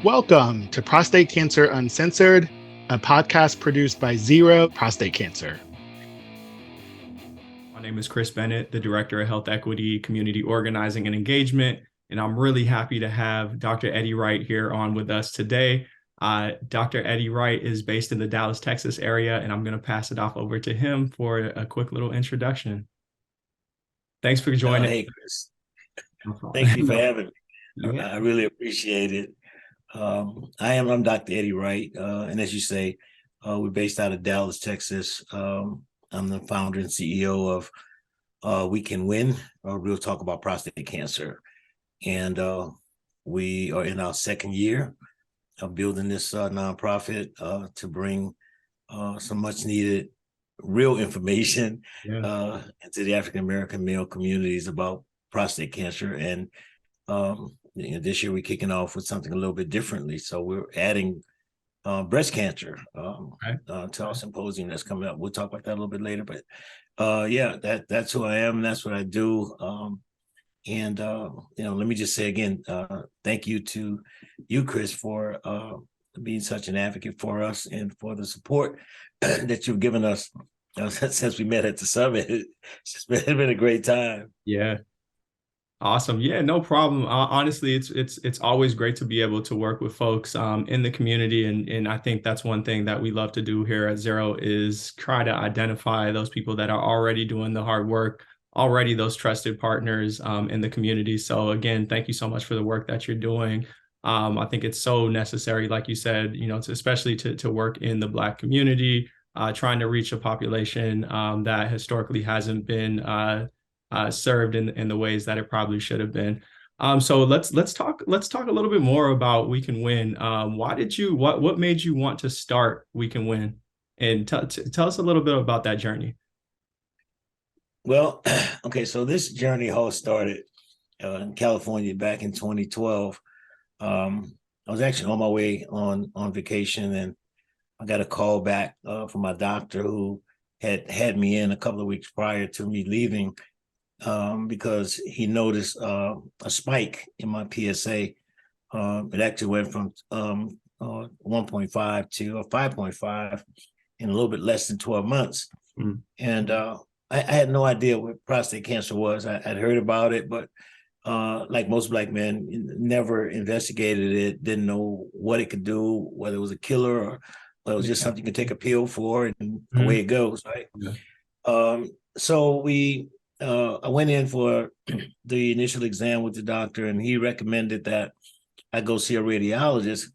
Welcome to Prostate Cancer Uncensored, a podcast produced by Zero Prostate Cancer. My name is Kris Bennett, the Director of Health Equity, Community Organizing and Engagement, and I'm really happy to have Dr. Eddie Wright here on with us today. Dr. Eddie Wright is based in the Dallas, Texas area, and I'm going to pass it off over to him for a quick little introduction. Thanks for joining. Hey, Kris. Thank you for having me. Yeah. I really appreciate it. I'm Dr. Eddie Wright, and as you say, we're based out of Dallas, Texas. I'm the founder and CEO of We Can Win, Real Talk About Prostate Cancer. And we are in our second year of building this nonprofit to bring some much needed real information into the African-American male communities about prostate cancer. And this year we're kicking off with something a little bit differently. So we're adding breast cancer to our symposium that's coming up. We'll talk about that a little bit later, but that's who I am. That's what I do. Let me just say again, thank you to you, Kris, for being such an advocate for us and for the support that you've given us since we met at the summit. It's been a great time. Yeah. Awesome. Yeah, no problem. Honestly, it's always great to be able to work with folks in the community. And I think that's one thing that we love to do here at Zero is try to identify those people that are already doing the hard work, already those trusted partners in the community. So again, thank you so much for the work that you're doing. I think it's so necessary, like you said, especially to work in the Black community, trying to reach a population that historically hasn't been served in the ways that it probably should have been. So let's talk a little bit more about We Can Win. What made you want to start We Can Win? And tell us a little bit about that journey. Well, okay, so this journey all started in California back in 2012. I was actually on my way on vacation, and I got a call back from my doctor who had me in a couple of weeks prior to me leaving. Because he noticed a spike in my PSA. It actually went from 1.5 to 5.5 in a little bit less than 12 months. Mm. And I had no idea what prostate cancer was. I'd heard about it, but like most Black men, never investigated it, didn't know what it could do, whether it was a killer or whether it was just something you could take a pill for, and away it goes, right? Yeah. So I went in for the initial exam with the doctor, and he recommended that I go see a radiologist,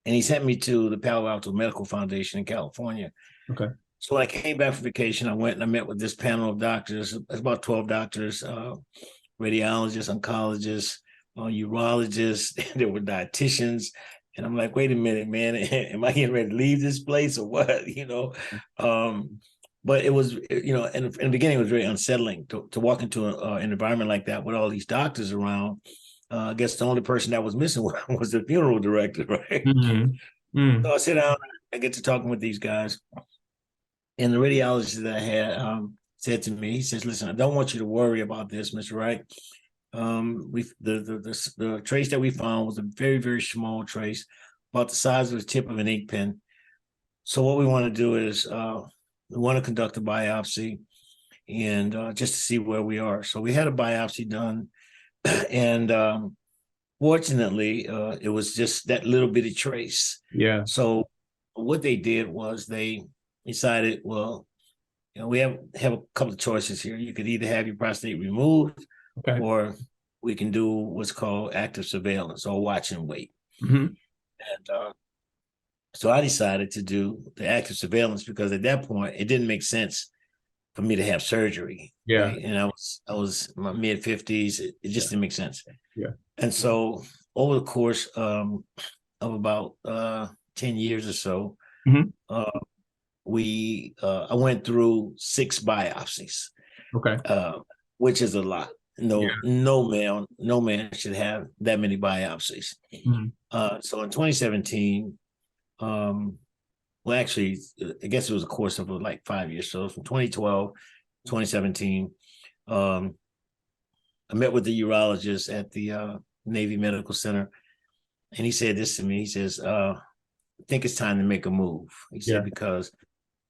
and he sent me to the Palo Alto Medical Foundation in California. Okay. So when I came back from vacation, I went and I met with this panel of doctors. It's about 12 doctors, radiologists, oncologists, urologists, there were dietitians. And I'm like, wait a minute, man, am I getting ready to leave this place or what? But it was, in the beginning, it was very unsettling to walk into an environment like that with all these doctors around. I guess the only person that was missing was the funeral director, right? Mm-hmm. Mm. So I sit down, I get to talking with these guys. And the radiologist that I had said to me, he says, listen, I don't want you to worry about this, Mr. Wright. The trace that we found was a very, very small trace, about the size of the tip of an ink pen. So what we want to do is we want to conduct a biopsy and just to see where we are. So we had a biopsy done, and fortunately, it was just that little bitty trace. Yeah. So what they did was they decided, well, we have a couple of choices here. You could either have your prostate removed, or we can do what's called active surveillance or watch and wait. Mm-hmm. And so I decided to do the active surveillance because at that point it didn't make sense for me to have surgery. Yeah. Right? And I was in my mid 50s. It just didn't make sense. Yeah. And so over the course of about 10 years or so, mm-hmm. I went through 6 biopsies. Okay. Which is a lot. No man should have that many biopsies. Mm-hmm. So in 2017, well, actually, I guess it was a course of like 5 years. So from 2012, 2017, I met with the urologist at the Navy Medical Center, And he said this to me. He says, I think it's time to make a move. He said, because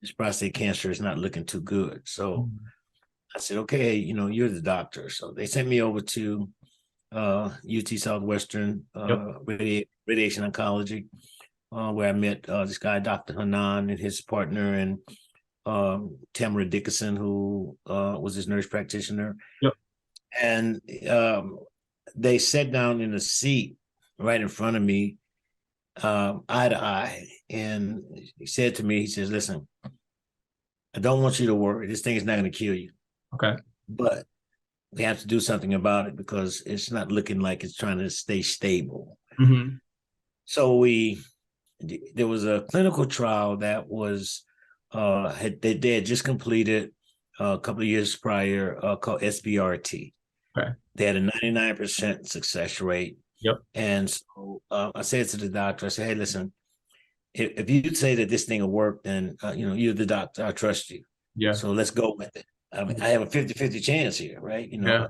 this prostate cancer is not looking too good. So I said, okay, you're the doctor. So they sent me over to UT Southwestern radiation oncology, where I met this guy, Dr. Hanan, and his partner, and Tamara Dickinson, who was his nurse practitioner. Yep. And they sat down in a seat right in front of me, eye to eye. And he said to me, he says, listen, I don't want you to worry. This thing is not going to kill you. Okay. But we have to do something about it because it's not looking like it's trying to stay stable. Mm-hmm. So there was a clinical trial that was, they had just completed a couple of years prior, called SBRT. Okay. They had a 99% success rate. Yep. And so I said to the doctor, I said, hey, listen, if you say that this thing will work, then, you're the doctor, I trust you. Yeah. So let's go with it. I mean, I have a 50-50 chance here, right? So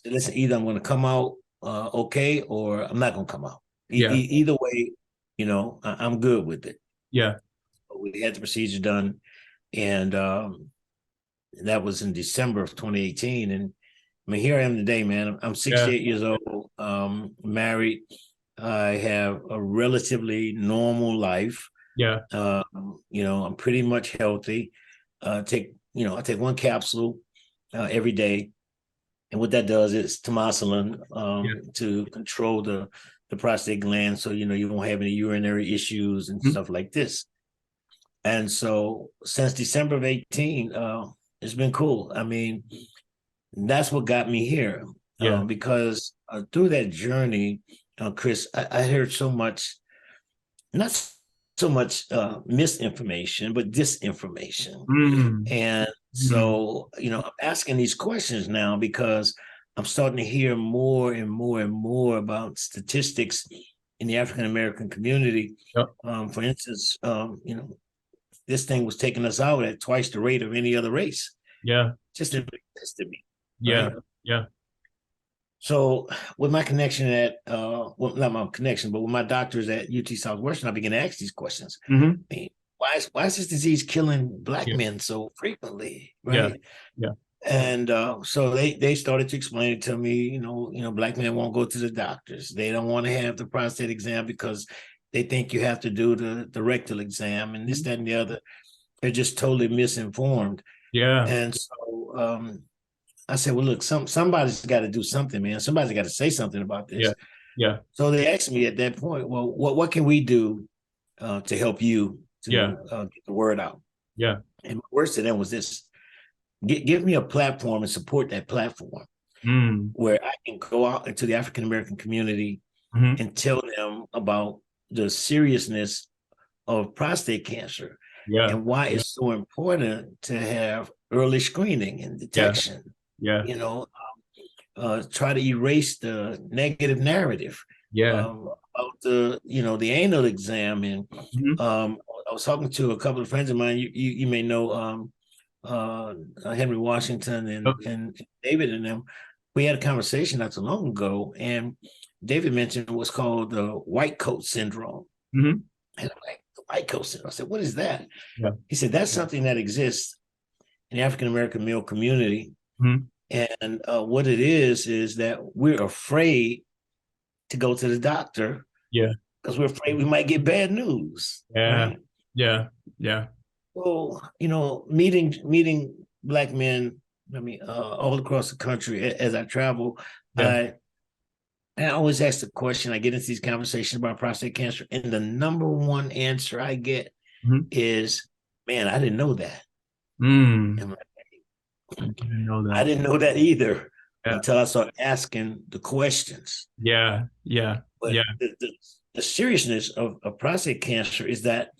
listen, either I'm going to come out okay, or I'm not going to come out. Either way, I'm good with it. Yeah. We had the procedure done, and that was in December of 2018. And I mean, here I am today, man. I'm 68 years old, married. I have a relatively normal life. Yeah. I'm pretty much healthy. I take one capsule every day. And what that does is tamoxifen to control the prostate gland. So, you won't have any urinary issues and stuff like this. And so since December of 18, it's been cool. I mean, that's what got me here. Because through that journey, Kris, I heard so much, not so much misinformation, but disinformation. And so, I'm asking these questions now because I'm starting to hear more and more and more about statistics in the African-American community. For instance, this thing was taking us out at twice the rate of any other race. Just didn't make sense to me. Right? So with my connection at, not my connection, but with my doctors at UT Southwestern, I began to ask these questions. I mean, why is this disease killing Black men so frequently, right? And so they started to explain it to me. Black men won't go to the doctors. They don't want to have the prostate exam because they think you have to do the rectal exam and this, that, and the other. They're just totally misinformed. And so I said, well, look, somebody's got to do something, man. Somebody's got to say something about this. So they asked me at that point, well, what can we do to help you to get the word out? And my words to them was this: give me a platform and support that platform where I can go out into the African-American community and tell them about the seriousness of prostate cancer and why it's so important to have early screening and detection. Try to erase the negative narrative about the anal exam. And I was talking to a couple of friends of mine. You may know Henry Washington and David and them. We had a conversation not so long ago, and David mentioned what's called the white coat syndrome. And I'm like, the white coat syndrome. I said, what is that? He said, that's something that exists in the African-American male community. And what it is that we're afraid to go to the doctor. Because we're afraid we might get bad news. Right? So, meeting Black men, all across the country as I travel, I always ask the question, I get into these conversations about prostate cancer, and the number one answer I get is, man, I didn't know that. I didn't know that. I didn't know that either until I started asking the questions. But the seriousness of prostate cancer is that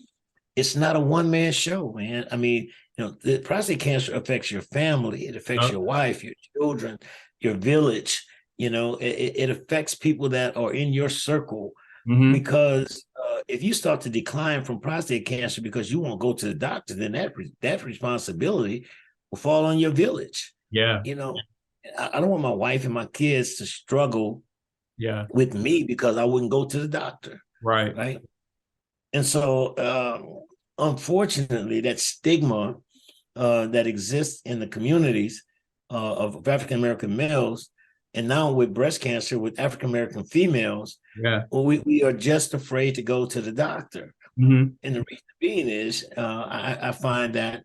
it's not a one-man show, man. I mean, the prostate cancer affects your family. It affects your wife, your children, your village. It affects people that are in your circle because if you start to decline from prostate cancer because you won't go to the doctor, then that responsibility will fall on your village. I don't want my wife and my kids to struggle Yeah. with me because I wouldn't go to the doctor. Right. Right. And so, unfortunately, that stigma that exists in the communities of African American males, and now with breast cancer with African American females, Yeah. well, we are just afraid to go to the doctor. Mm-hmm. And the reason being is, I find that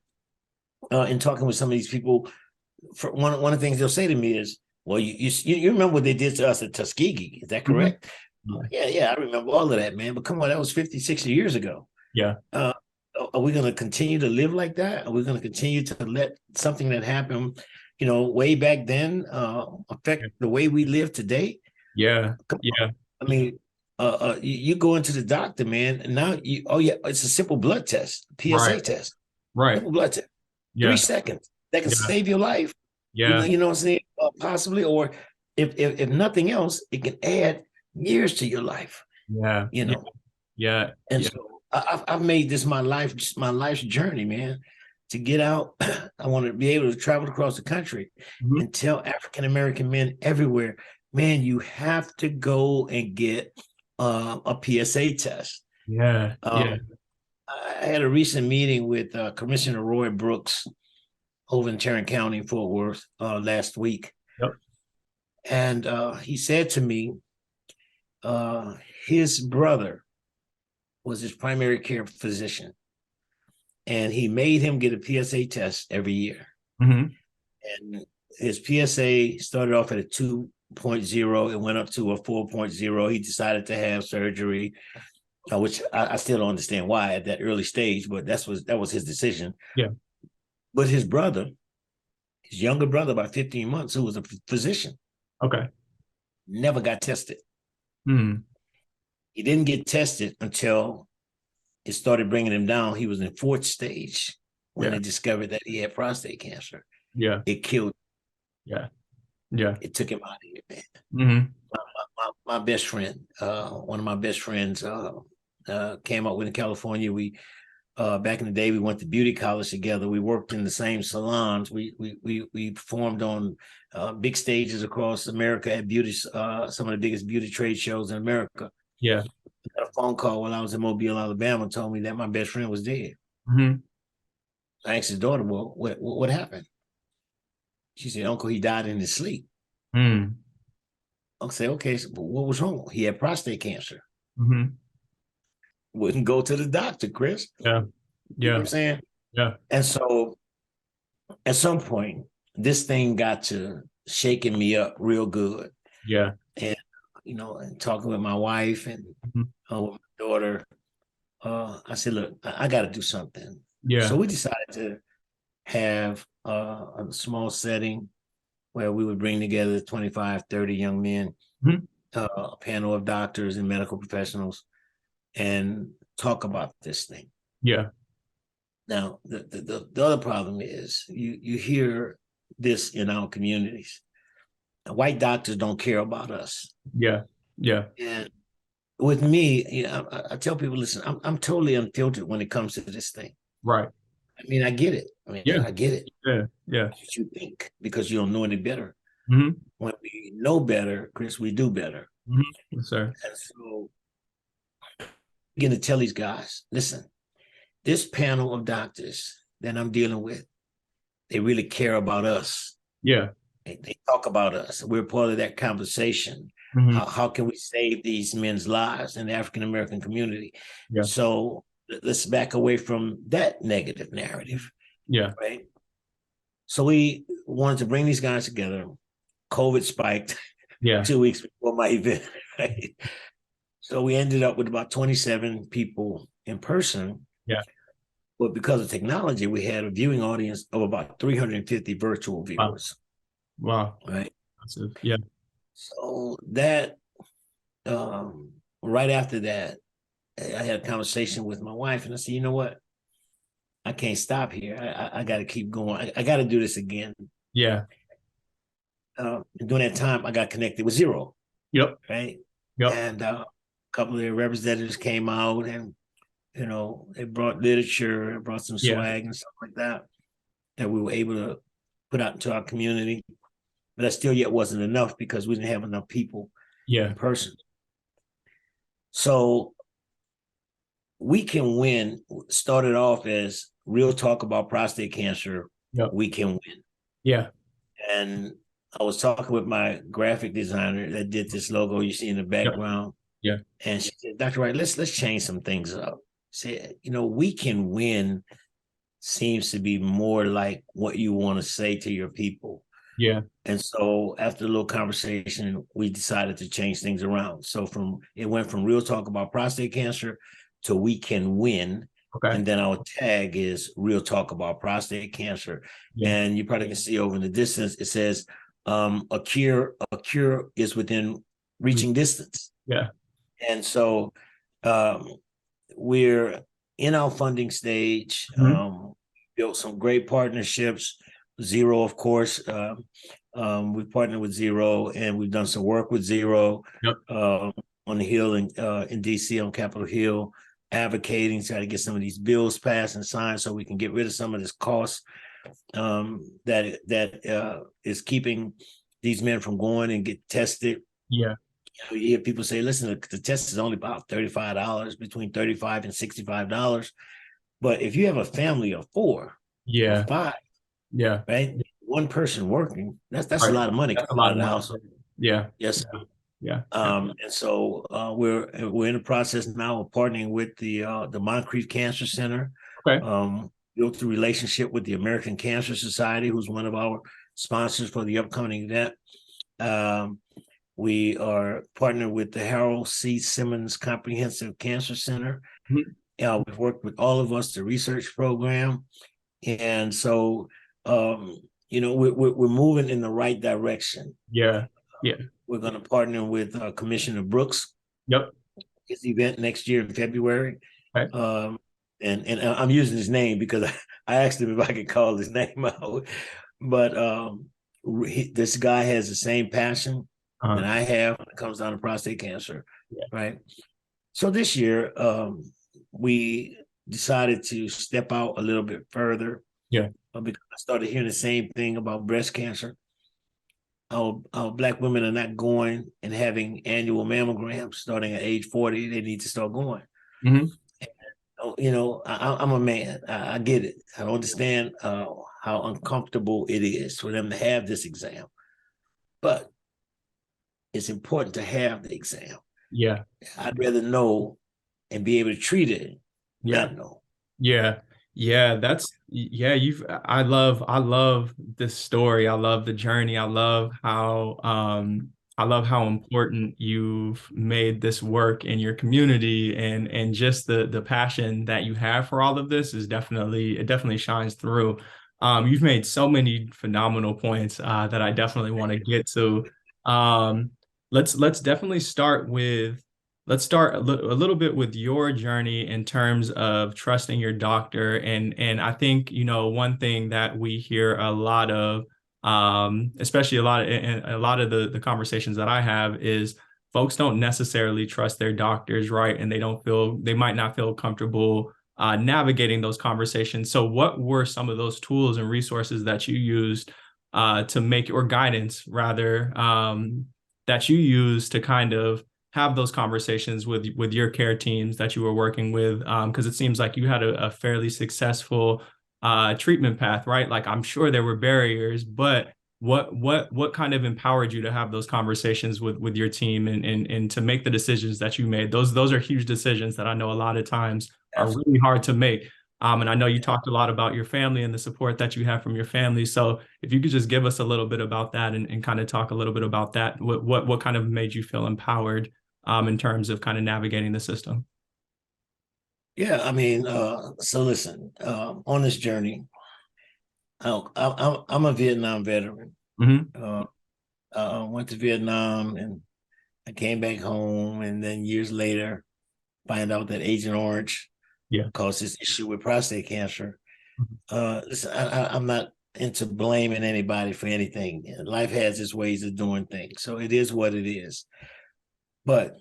in talking with some of these people, for one of the things they'll say to me is, "Well, you remember what they did to us at Tuskegee? Is that correct?" Mm-hmm. Yeah, I remember all of that, man. But come on, that was 50, 60 years ago. Yeah. Are we going to continue to live like that? Are we going to continue to let something that happened, way back then affect the way we live today? Yeah. Come Yeah. on. I mean, you go into the doctor, man, and now it's a simple blood test, PSA test, Right. simple blood test, Yeah. 3 seconds that can save your life. Yeah. You know what I'm saying? Possibly, or if nothing else, it can add years to your life. Yeah. Yeah. And so I've made this my life's journey, man, to get out. I want to be able to travel across the country and tell African American men everywhere, man, you have to go and get a PSA test. Yeah. I had a recent meeting with Commissioner Roy Brooks over in Tarrant County, Fort Worth, last week. Yep. And he said to me, his brother was his primary care physician, and he made him get a PSA test every year. Mm-hmm. And his PSA started off at a 2.0 and went up to a 4.0. He decided to have surgery, which I still don't understand why at that early stage, but that was his decision. Yeah. But his brother, his younger brother by 15 months, who was a physician, Okay. never got tested. Mm-hmm. He didn't get tested until it started bringing him down. He was in 4th stage when they discovered that he had prostate cancer. Yeah. It killed him. Yeah. It took him out of here, man. Mm-hmm. My best friend, one of my best friends, came up with in California. We back in the day, we went to beauty college together. We worked in the same salons. We performed on big stages across America at some of the biggest beauty trade shows in America. Yeah. I got a phone call while I was in Mobile, Alabama, told me that my best friend was dead. Mm-hmm. I asked his daughter, "Well, what happened?" She said, "Uncle, he died in his sleep." Mm. I'll say, "Okay, so what was wrong?" He had prostate cancer. Mm-hmm. Wouldn't go to the doctor, Kris. Yeah. You know what I'm saying? Yeah. And so at some point, this thing got to shaking me up real good. Yeah. And, and talking with my wife and with my daughter, I said, "Look, I got to do something." Yeah. So we decided to have a small setting where we would bring together 25, 30 young men, a panel of doctors and medical professionals, and talk about this thing. Yeah. Now, the other problem is you hear this in our communities. White doctors don't care about us. Yeah. Yeah. And with me, I tell people, listen, I'm totally unfiltered when it comes to this thing. Right. I mean, I get it. I get it. Yeah. Yeah. That's what you think because you don't know any better. Mm-hmm. When we know better, Kris, we do better. Mm-hmm. Yes, sir. And so I'm going to tell these guys, listen, this panel of doctors that I'm dealing with, they really care about us. Yeah. They talk about us. We're part of that conversation. Mm-hmm. How can we save these men's lives in the African American community? Yeah. So let's back away from that negative narrative. Yeah. Right. So we wanted to bring these guys together. COVID spiked 2 weeks before my event. Right. So we ended up with about 27 people in person. Yeah. But because of technology, we had a viewing audience of about 350 virtual viewers. Wow. Right. Yeah. So that right after that, I had a conversation with my wife and I said, you know what? I can't stop here. I got to keep going. I got to do this again. Yeah. And during that time, I got connected with Zero. Yep. Right. Yep. And a couple of their representatives came out and, they brought literature, brought some swag and stuff like that we were able to put out into our community. But that still yet wasn't enough because we didn't have enough people Yeah. in person. So We Can Win started off as Real Talk About Prostate Cancer. Yep. We Can Win. Yeah. And I was talking with my graphic designer that did this logo you see in the background. Yeah. And she said, Dr. Wright, let's change some things up. Say, We Can Win seems to be more like what you want to say to your people. Yeah. And so after a little conversation, we decided to change things around. So it went from Real Talk About Prostate Cancer to We Can Win. Okay. And then our tag is Real Talk About Prostate Cancer. Yeah. And you probably can see over in the distance, it says a cure is within reaching distance. Yeah. And so we're in our funding stage. Built some great partnerships. Zero, of course. We've partnered with Zero, and we've done some work with Zero. Yep. On the Hill in DC, on Capitol Hill, advocating to try to get some of these bills passed and signed so we can get rid of some of this cost that is keeping these men from going and get tested. Yeah. You hear people say, listen, the test is only about $35, between $35 and $65. But if you have a family of 4 or 5, yeah, right, one person working, that's right. A lot of money. That's a lot of money. Yeah. Yes. Yeah. And so we're in the process now of partnering with the Moncrief Cancer Center. Okay. Built a relationship with the American Cancer Society, who's one of our sponsors for the upcoming event. We are partnered with the Harold C. Simmons Comprehensive Cancer Center. We've worked with All of Us, the research program. And so, we're moving in the right direction. Yeah. Yeah. We're going to partner with Commissioner Brooks. Yep. His event next year in February. Okay. And I'm using his name because I asked him if I could call his name out. But this guy has the same passion that I have when it comes down to prostate cancer. Yeah. Right. So this year, we decided to step out a little bit further. Yeah. Because I started hearing the same thing about breast cancer. Our Black women are not going and having annual mammograms starting at age 40. They need to start going. Mm-hmm. And, I'm a man. I get it. I understand how uncomfortable it is for them to have this exam. But it's important to have the exam. Yeah. I'd rather know and be able to treat it. Yeah. Not know. Yeah. Yeah. I love this story. I love the journey. I love how important you've made this work in your community, and just the passion that you have for all of this it definitely shines through. You've made so many phenomenal points that I definitely want to get to. Let's definitely start a little bit with your journey in terms of trusting your doctor. And I think, one thing that we hear a lot of, especially a lot of the conversations that I have, is folks don't necessarily trust their doctors, right? And they might not feel comfortable navigating those conversations. So what were some of those tools and resources that you used to make, or guidance rather, that you used to kind of have those conversations with your care teams that you were working with? Because it seems like you had a fairly successful treatment path, right? Like, I'm sure there were barriers, but what kind of empowered you to have those conversations with your team and to make the decisions that you made? Those are huge decisions that I know a lot of times are really hard to make. And I know you talked a lot about your family and the support that you have from your family. So if you could just give us a little bit about that and kind of talk a little bit about that, what kind of made you feel empowered in terms of kind of navigating the system? Yeah, I mean, so listen, on this journey, I'm a Vietnam veteran. Mm-hmm. I went to Vietnam and I came back home, and then years later, find out that Agent Orange caused this issue with prostate cancer. Listen, I'm not into blaming anybody for anything. Life has its ways of doing things, so it is what it is. But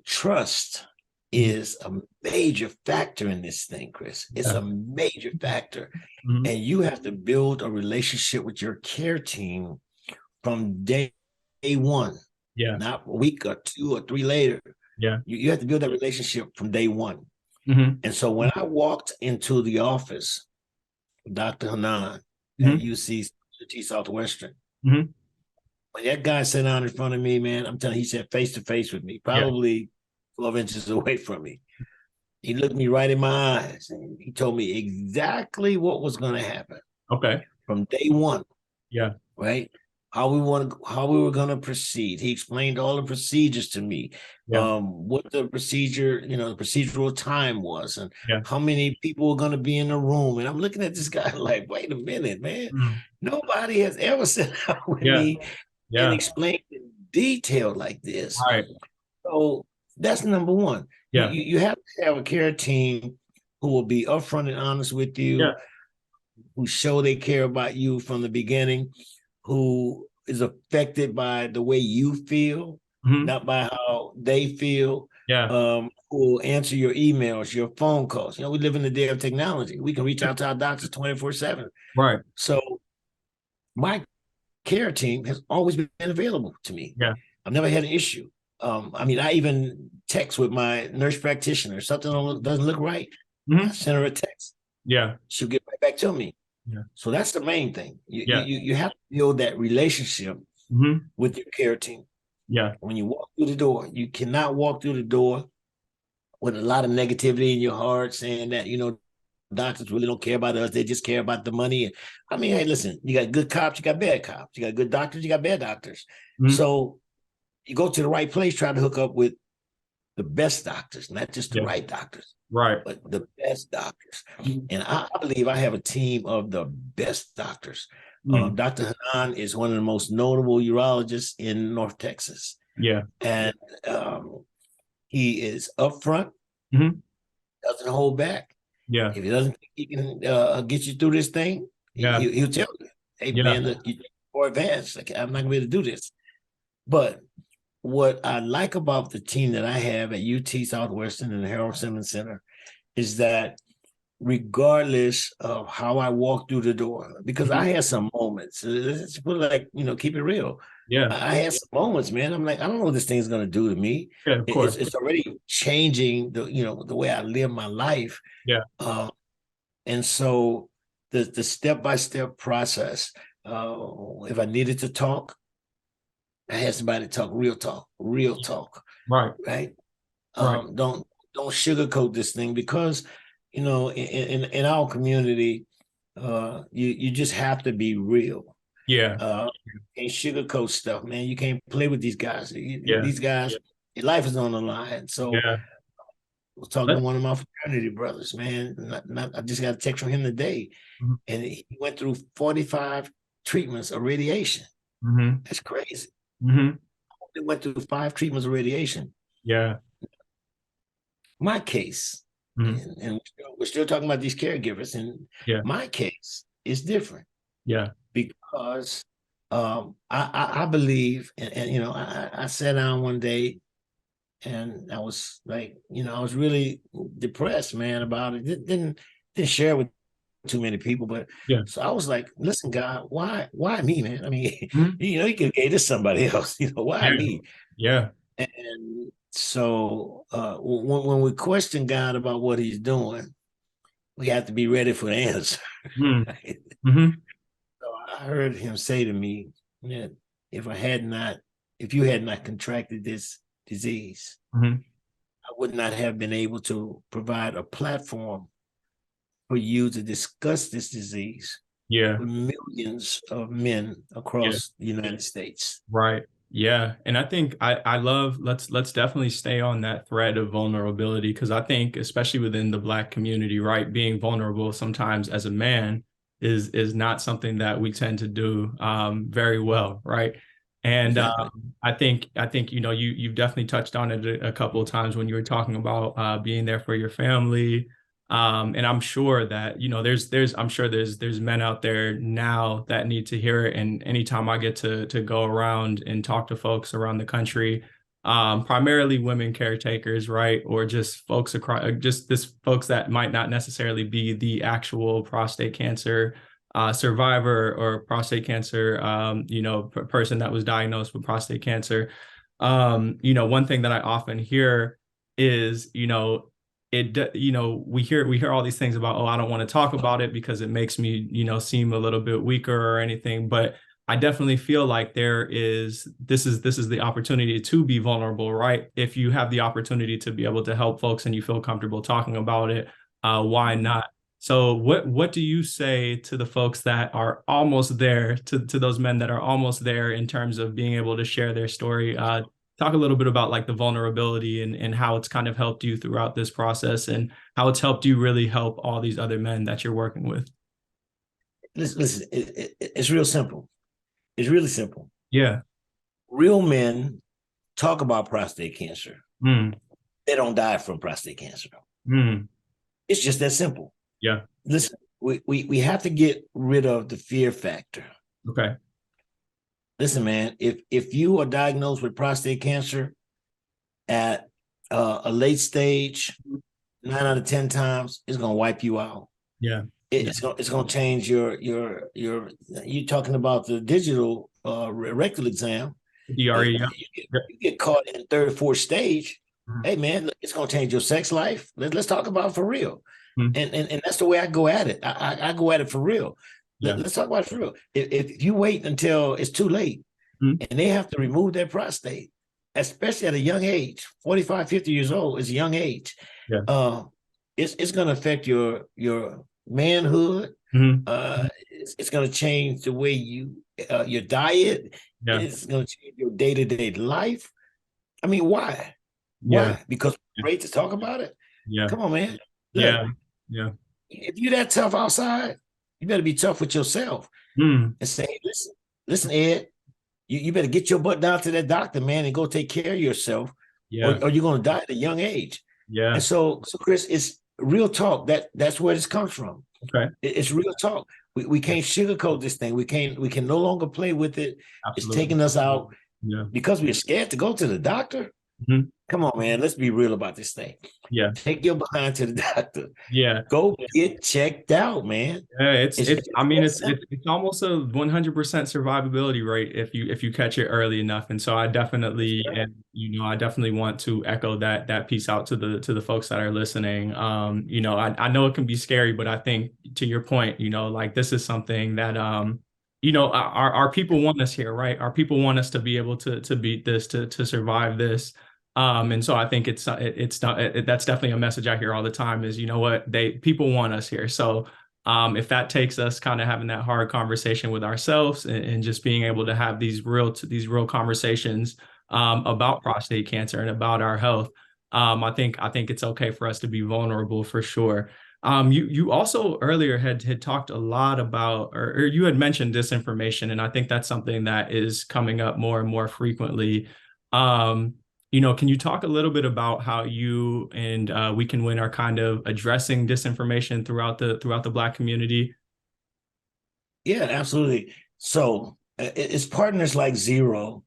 trust is a major factor in this thing, Kris. It's a major factor. Mm-hmm. And you have to build a relationship with your care team from day one. Yeah. not a week or 2 or 3 later. Yeah. You have to build that relationship from day one. Mm-hmm. And so when I walked into the office, Dr. Hanan at UT Southwestern, Mm-hmm. when that guy sat down in front of me, man, I'm telling you, he sat face to face with me, probably 12 inches away from me. He looked me right in my eyes and he told me exactly what was going to happen. Okay. From day one. Yeah. Right. How we were going to proceed. He explained all the procedures to me. Yeah. What the procedure, the procedural time was, and Yeah. how many people were going to be in the room. And I'm looking at this guy like, wait a minute, man. Nobody has ever sat down with me and explained in detail like this. Right. So that's number one. Yeah. You have to have a care team who will be upfront and honest with you, who show they care about you from the beginning, who is affected by the way you feel, not by how they feel. Who will answer your emails, your phone calls. We live in the day of technology. We can reach out to our doctors 24/7. Right. So my care team has always been available to me. Yeah. I've never had an issue. I even text with my nurse practitioner. Something doesn't look right. I send her a text. Yeah. She'll get right back to me. Yeah. So that's the main thing. You have to build that relationship with your care team. Yeah. When you walk through the door, you cannot walk through the door with a lot of negativity in your heart, saying that, doctors really don't care about us. They just care about the money. Hey, listen, you got good cops, you got bad cops. You got good doctors, you got bad doctors. So you go to the right place, try to hook up with the best doctors, not just the right doctors. Right. But the best doctors. And I believe I have a team of the best doctors. Dr. Hanan is one of the most notable urologists in North Texas. Yeah. And he is upfront, doesn't hold back. Yeah. If he doesn't think he can get you through this thing, he'll tell you, hey, man, look, you're more advanced. Like, I'm not going to be able to do this. But what I like about the team that I have at UT Southwestern and the Harold Simmons Center is that regardless of how I walk through the door, because I had some moments, let's put it like, keep it real. Yeah. I had some moments, man. I'm like, I don't know what this thing's going to do to me. Yeah, of course. It's already changing the way I live my life. Yeah. And so the step-by-step process, if I needed to talk, I had somebody talk real talk. Right. Right. Don't sugarcoat this thing, because, in our community, you just have to be real. Yeah. You can't sugarcoat stuff, man. You can't play with these guys. These guys, your life is on the line. So I was talking to one of my fraternity brothers, man. I just got a text from him today, and he went through 45 treatments of radiation. That's crazy. They went through 5 treatments of radiation. Yeah. My case, and we're still talking about these caregivers, and my case is different. Yeah. Because I believe, and I sat down one day, and I was like, I was really depressed, man, about it. Didn't share with too many people, but so I was like, listen, God, why me, man? You could have gave this somebody else, why me? Yeah. And so when we question God about what he's doing, we have to be ready for the answer. Right? So I heard him say to me that if you had not contracted this disease, I would not have been able to provide a platform for you to discuss this disease with millions of men across the United States. Right. Yeah. And I think I love, let's definitely stay on that thread of vulnerability, because I think, especially within the Black community, right, being vulnerable sometimes as a man is not something that we tend to do very well. Right. And I think, you've definitely touched on it a couple of times when you were talking about being there for your family. And I'm sure that, there's men out there now that need to hear it. And anytime I get to go around and talk to folks around the country, primarily women caretakers, right? Or just folks across, folks that might not necessarily be the actual prostate cancer survivor or prostate cancer, person that was diagnosed with prostate cancer. One thing that I often hear is, we hear all these things about, oh, I don't want to talk about it because it makes me, seem a little bit weaker or anything. But I definitely feel like this is the opportunity to be vulnerable, right? If you have the opportunity to be able to help folks and you feel comfortable talking about it, why not? So what do you say to the folks that are almost there, to those men that are almost there in terms of being able to share their story? Talk a little bit about like the vulnerability and how it's kind of helped you throughout this process and how it's helped you really help all these other men that you're working with. Listen, it's real simple. It's really simple. Yeah. Real men talk about prostate cancer. They don't die from prostate cancer. It's just that simple. Yeah. Listen, we have to get rid of the fear factor. Okay. Listen, man, if you are diagnosed with prostate cancer at a late stage, 9 out of 10 times, it's gonna wipe you out. Yeah. It's gonna change your you're talking about the digital rectal exam. DRE. You get caught in third, fourth stage. Hey man, it's gonna change your sex life. Let's talk about it for real. And that's the way I go at it. I go at it for real. Let's talk about it for real. If you wait until it's too late and they have to remove their prostate, especially at a young age, 45, 50 years old is a young age. It's gonna affect your manhood. It's going to change the way your diet. It's going to change your day-to-day life. I mean, why? Why? Because we're afraid to talk about it? Come on, man. Look, if you're that tough outside, you better be tough with yourself and say, hey, listen, Ed, you better get your butt down to that doctor, man, and go take care of yourself, or you're going to die at a young age. And so Kris, it's real talk. That's where this comes from. Okay. It's real talk. We can't sugarcoat this thing. We can no longer play with it. Absolutely. It's taking us out because we're scared to go to the doctor. Come on, man. Let's be real about this thing. Take your behind to the doctor. Go get checked out, man. It's almost a 100% survivability rate if you catch it early enough. And so I definitely want to echo that piece out to the folks that are listening. I know it can be scary, but I think to your point, like this is something that our people want us here, right? Our people want us to be able to beat this, to survive this. And so I think that's definitely a message I hear all the time is, people want us here. So if that takes us kind of having that hard conversation with ourselves and just being able to have these real conversations about prostate cancer and about our health, I think it's okay for us to be vulnerable for sure. You also earlier had talked a lot about, or you had mentioned disinformation, and I think that's something that is coming up more and more frequently. Can you talk a little bit about how you and We Can Win are kind of addressing disinformation throughout the Black community? Yeah, absolutely. So it's partners like Zero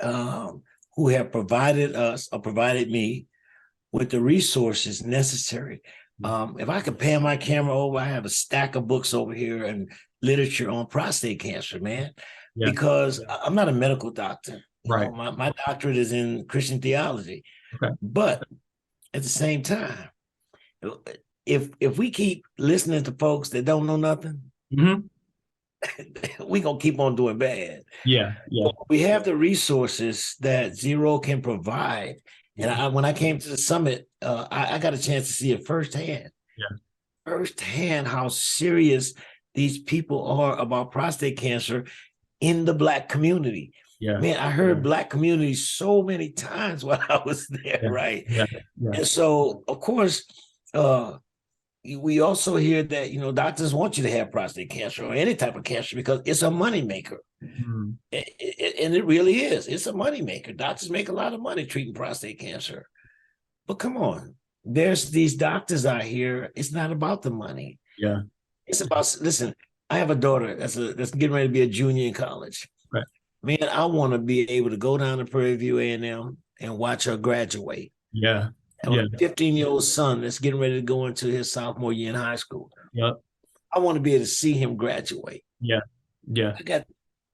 who have provided us or provided me with the resources necessary. If I could pan my camera over, I have a stack of books over here and literature on prostate cancer, man, because I'm not a medical doctor. Right. My doctorate is in Christian theology. Okay. But at the same time, if we keep listening to folks that don't know nothing, we're going to keep on doing bad. We have the resources that Zero can provide. And when I came to the summit, I got a chance to see it firsthand. Firsthand how serious these people are about prostate cancer in the Black community. Man, I heard Black community so many times while I was there, right? And so, of course, we also hear that, doctors want you to have prostate cancer or any type of cancer because it's a moneymaker. And it really is. It's a moneymaker. Doctors make a lot of money treating prostate cancer. But come on, there's these doctors out here. It's not about the money. It's about, listen, I have a daughter that's getting ready to be a junior in college. Man, I want to be able to go down to Prairie View A&M and watch her graduate. I have a 15-year-old son that's getting ready to go into his sophomore year in high school. I want to be able to see him graduate. I got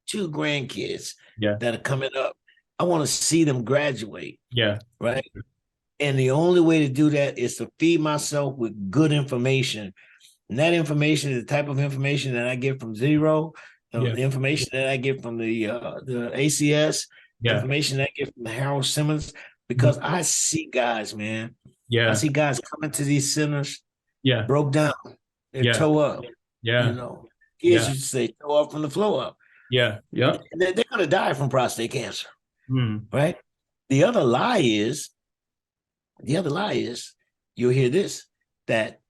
2 grandkids that are coming up. I want to see them graduate. Yeah. Right. And the only way to do that is to feed myself with good information. And that information is the type of information that I get from Zero, the information that I get from the ACS, information that I get from the Harold Simmons, because I see guys, man. I see guys coming to these centers, broke down, they're toe up. You know, kids used to say toe up from the flow up. And they're going to die from prostate cancer. Right. The other lie is, you'll hear this, that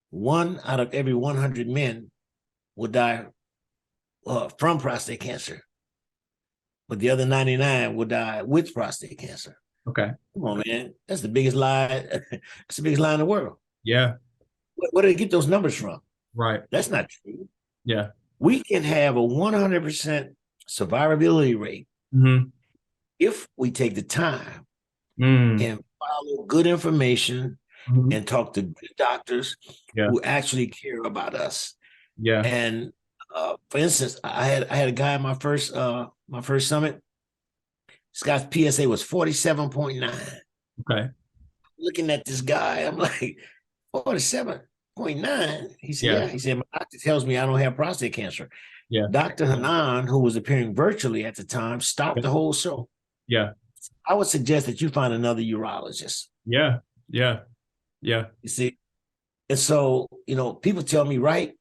1 out of every 100 men will die from prostate cancer, but the other 99 will die with prostate cancer. Okay. Come on, man. That's the biggest lie. That's the biggest lie in the world. Yeah. Where do they get those numbers from? Right. That's not true. Yeah. We can have a 100% survivability rate if we take the time and follow good information and talk to good doctors who actually care about us. And for instance, I had a guy in my first summit. This guy's PSA was 47.9. Okay. Looking at this guy, I'm like, 47.9. He said, yeah. He said, my doctor tells me I don't have prostate cancer. Dr. Hanan, who was appearing virtually at the time, stopped the whole show. I would suggest that you find another urologist. You see? And so, you know, people tell me, Wright,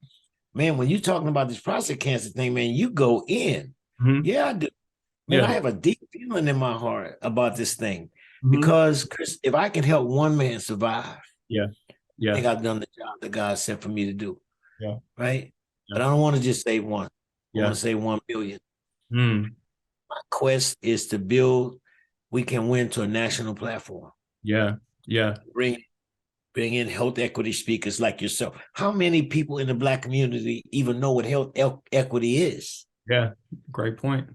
man, when you're talking about this prostate cancer thing, man, you go in. Yeah, I do. Man, I have a deep feeling in my heart about this thing because, Kris, if I can help one man survive, I think I've done the job that God sent for me to do. Right? But I don't want to just say one. I want to say 1 billion. My quest is to build, we can win to a national platform. Bring in health equity speakers like yourself. How many people in the Black community even know what health equity is? Great point.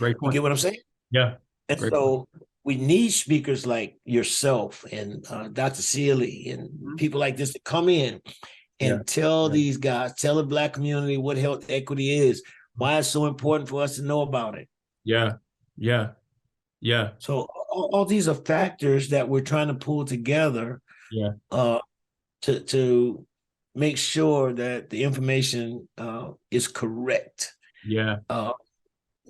You get what I'm saying? And so we need speakers like yourself and Dr. Sealy and people like this to come in and tell these guys, tell the Black community what health equity is, why it's so important for us to know about it. So all these are factors that we're trying to pull together to make sure that the information is correct.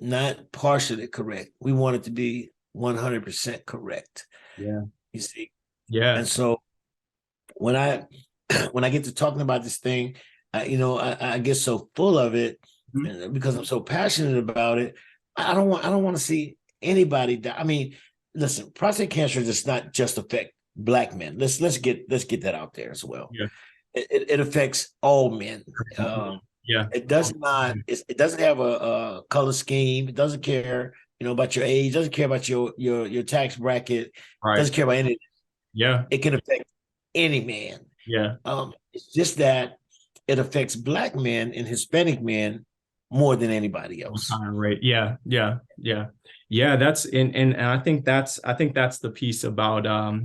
Not partially correct. We want it to be 100% correct. You see? And so when I get to talking about this thing, I get so full of it because I'm so passionate about it. I don't want to see anybody die. I mean, listen, prostate cancer does not just affect Black men. Let's get that out there as well. It affects all men. It does not. It doesn't have a color scheme. It doesn't care, about your age. It doesn't care about your tax bracket. It doesn't care about anything. It can affect any man. It's just that it affects Black men and Hispanic men more than anybody else. Right. That's and I think that's the piece about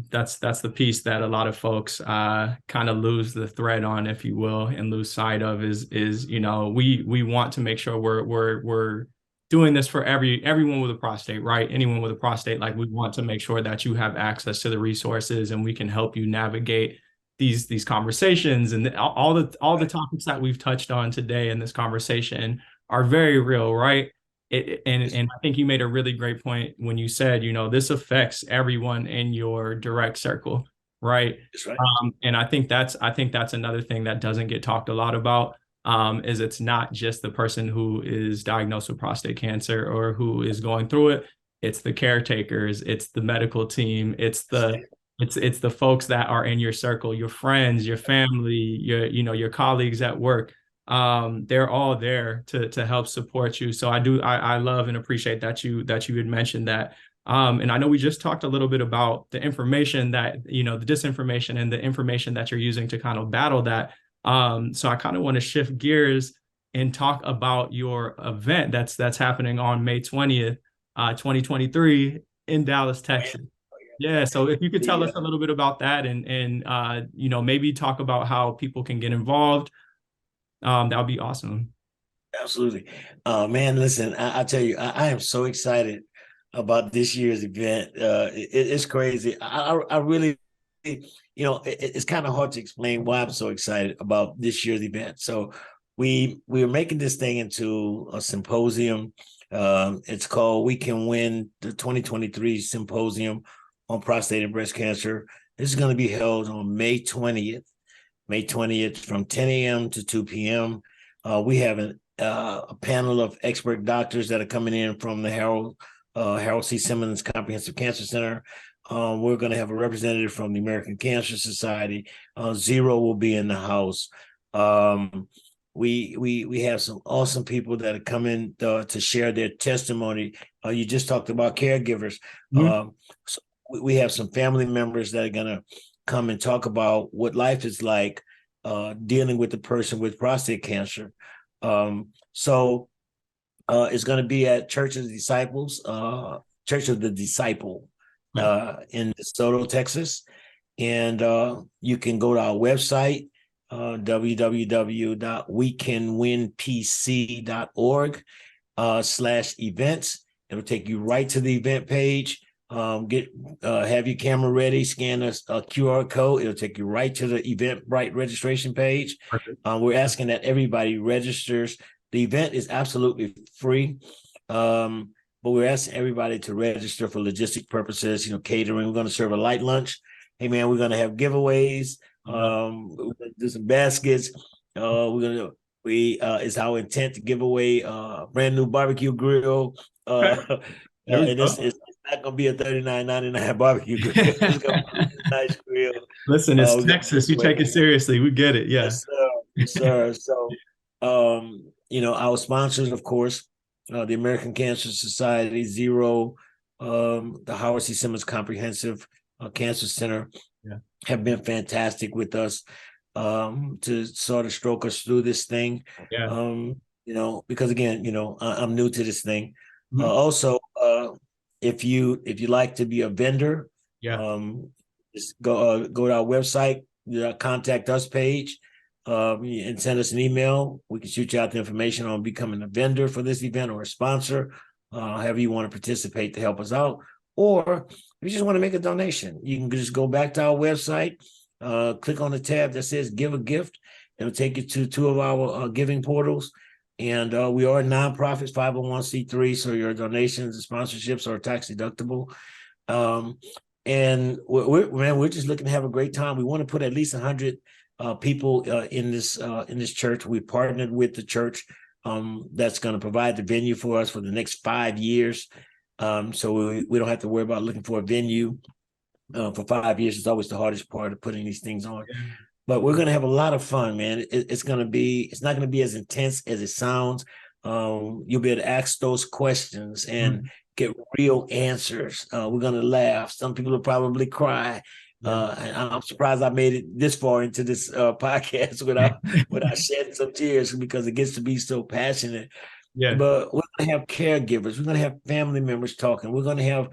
that's the piece that a lot of folks kind of lose the thread on, if you will, and lose sight of is we want to make sure we're doing this for everyone with a prostate, right? Anyone with a prostate, like we want to make sure that you have access to the resources and we can help you navigate these conversations and all the topics that we've touched on today in this conversation are very real, right? And I think you made a really great point when you said, this affects everyone in your direct circle, right? That's right. And I think that's another thing that doesn't get talked a lot about, is it's not just the person who is diagnosed with prostate cancer or who is going through it. It's the caretakers, it's the medical team, it's the folks that are in your circle, your friends, your family, your colleagues at work. They're all there to help support you. So I love and appreciate that you had mentioned that. And I know we just talked a little bit about the information that, the disinformation and the information that you're using to kind of battle that. So I kind of want to shift gears and talk about your event that's happening on May 20th, 2023 in Dallas, Texas. Yeah. So if you could tell us a little bit about that and maybe talk about how people can get involved. That would be awesome. Absolutely. Man, listen, I tell you, I am so excited about this year's event. It's crazy. I really, it's kind of hard to explain why I'm so excited about this year's event. So we are making this thing into a symposium. It's called We Can Win, the 2023 Symposium on Prostate and Breast Cancer. This is going to be held on May 20th from 10 a.m. to 2 p.m. We have a panel of expert doctors that are coming in from the Harold C. Simmons Comprehensive Cancer Center. We're going to have a representative from the American Cancer Society. Zero will be in the house. We have some awesome people that are coming to share their testimony. You just talked about caregivers. Mm-hmm. So we have some family members that are going to come and talk about what life is like dealing with the person with prostate cancer. So it's going to be at Church of the Disciple in DeSoto, Texas. And you can go to our website, www.wecanwinpc.org/events. It'll take you right to the event page. Have your camera ready, scan a QR code. It'll take you right to the Eventbrite registration page. We're asking that everybody registers. The event is absolutely free, but we're asking everybody to register for logistic purposes, catering. We're going to serve a light lunch. Hey, man, we're going to have giveaways. We're going to do some baskets. It's our intent to give away a brand new barbecue grill. It's not going to be a $39.99 barbecue grill. It's going to be a nice grill. Listen, it's Texas. You take it seriously. We get it. Yeah. Yes, sir. So, our sponsors, of course, the American Cancer Society, Zero, the Howard C. Simmons Comprehensive Cancer Center have been fantastic with us to sort of stroke us through this thing. Yeah. Because again, I'm new to this thing. Mm-hmm. Also, if you like to be a vendor, just go to our website, contact us page, and send us an email. We can shoot you out the information on becoming a vendor for this event or a sponsor, however you want to participate to help us out. Or if you just want to make a donation, you can just go back to our website, click on the tab that says Give a Gift. It'll take you to two of our giving portals. And we are nonprofits, 501c3, so your donations and sponsorships are tax deductible. And we're just looking to have a great time. We want to put at least 100 people in this church. We partnered with the church that's going to provide the venue for us for the next 5 years. So we don't have to worry about looking for a venue for 5 years. It's always the hardest part of putting these things on. But we're going to have a lot of fun, man. It's not going to be as intense as it sounds. You'll be able to ask those questions and get real answers. We're going to laugh. Some people will probably cry. And I'm surprised I made it this far into this podcast without shedding some tears, because it gets to be so passionate. Yeah. But we're going to have caregivers. We're going to have family members talking. We're going to have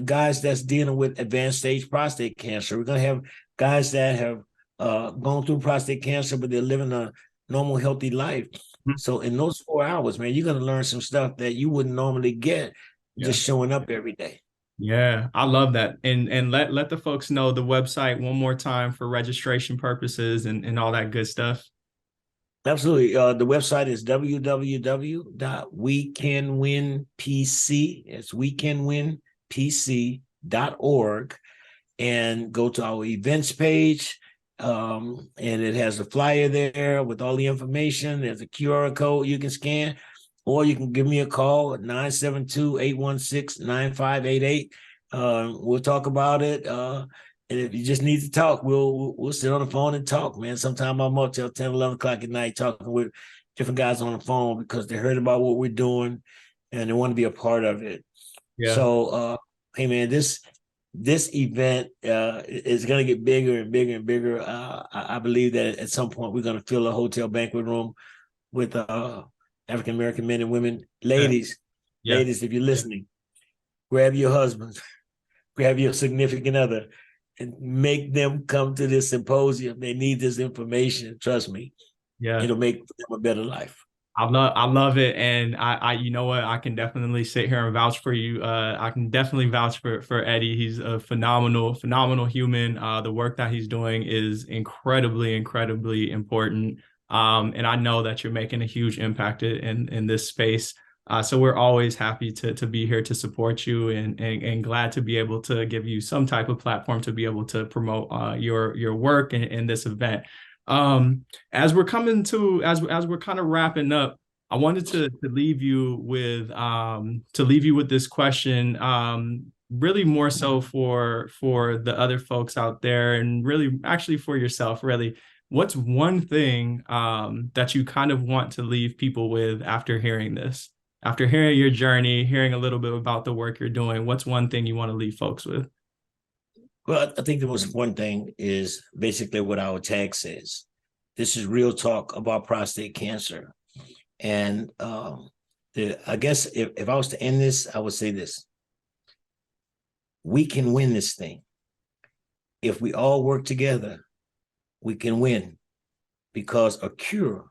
guys that's dealing with advanced stage prostate cancer. We're going to have guys that have gone through prostate cancer, but they're living a normal, healthy life. Mm-hmm. So in those 4 hours, man, you're going to learn some stuff that you wouldn't normally get just showing up every day. Yeah, I love that. And let the folks know the website one more time for registration purposes and all that good stuff. Absolutely. The website is www.wecanwinpc. It's wecanwinpc.org, and go to our events page. And it has a flyer there with all the information. There's a QR code you can scan, or you can give me a call at 972-816-9588. We'll talk about it. And if you just need to talk, we'll sit on the phone and talk, man. Sometimes I'm up till 10, 11 o'clock at night talking with different guys on the phone because they heard about what we're doing and they want to be a part of it. Yeah. So, hey, man, this event is going to get bigger and bigger and bigger. I believe that at some point we're going to fill a hotel banquet room with African-American men and women. Ladies, if you're listening, grab your husbands, grab your significant other, and make them come to this symposium. They need this information. Trust me. Yeah. It'll make them a better life. I love it. And you know what? I can definitely sit here and vouch for you. I can definitely vouch for Eddie. He's a phenomenal human. The work that he's doing is incredibly important. And I know that you're making a huge impact in this space. So we're always happy to be here to support you and glad to be able to give you some type of platform to be able to promote your work in this event. As we're coming to as we're kind of wrapping up, I wanted to leave you with this question, really more so for the other folks out there, and really actually for yourself. Really, what's one thing that you kind of want to leave people with after hearing this, after hearing your journey, hearing a little bit about the work you're doing? What's one thing you want to leave folks with? Well, I think the most important thing is basically what our tag says. This is real talk about prostate cancer. And I guess if I was to end this, I would say this. We can win this thing. If we all work together, we can win, because a cure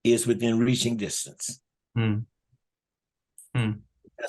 is within reaching distance. That's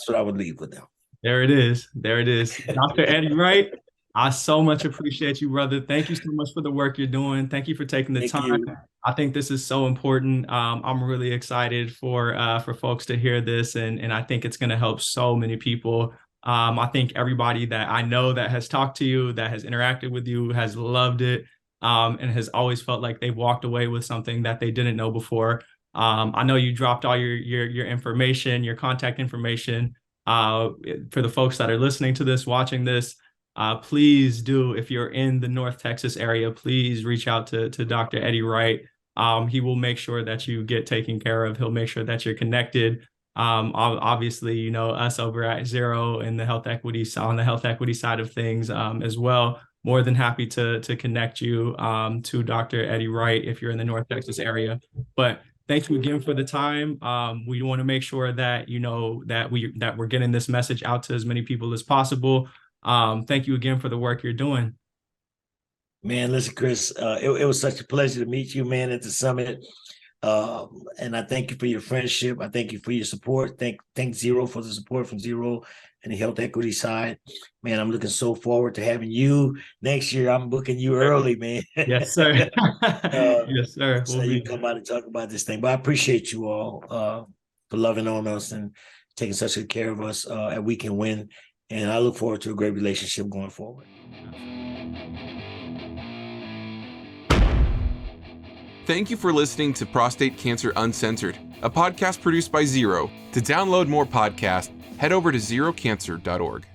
what I would leave with them. There it is. Dr. Eddie Wright, I so much appreciate you, brother. Thank you so much for the work you're doing. Thank you for taking the time. You. I think this is so important. I'm really excited for folks to hear this, and I think it's going to help so many people. I think everybody that I know that has talked to you, that has interacted with you, has loved it, and has always felt like they walked away with something that they didn't know before. I know you dropped all your information, your contact information. For the folks that are listening to this, watching this, please do, if you're in the North Texas area, please reach out to Dr. Eddie Wright. He will make sure that you get taken care of. He'll make sure that you're connected. Obviously, you know, us over at Zero and the health equity on the health equity side of things as well. More than happy to connect you to Dr. Eddie Wright if you're in the North Texas area. But thank you again for the time. We want to make sure that you know that we're getting this message out to as many people as possible. Thank you again for the work you're doing. Man, listen, Kris, it was such a pleasure to meet you, man, at the summit. And I thank you for your friendship. I thank you for your support. Thank Zero for the support from Zero and the health equity side. Man, I'm looking so forward to having you next year. I'm booking you early, man. Yes, sir. Yes, sir. So you come out and talk about this thing. But I appreciate you all for loving on us and taking such good care of us at We Can Win. And I look forward to a great relationship going forward. Thank you for listening to Prostate Cancer Uncensored, a podcast produced by Zero. To download more podcasts, head over to zerocancer.org.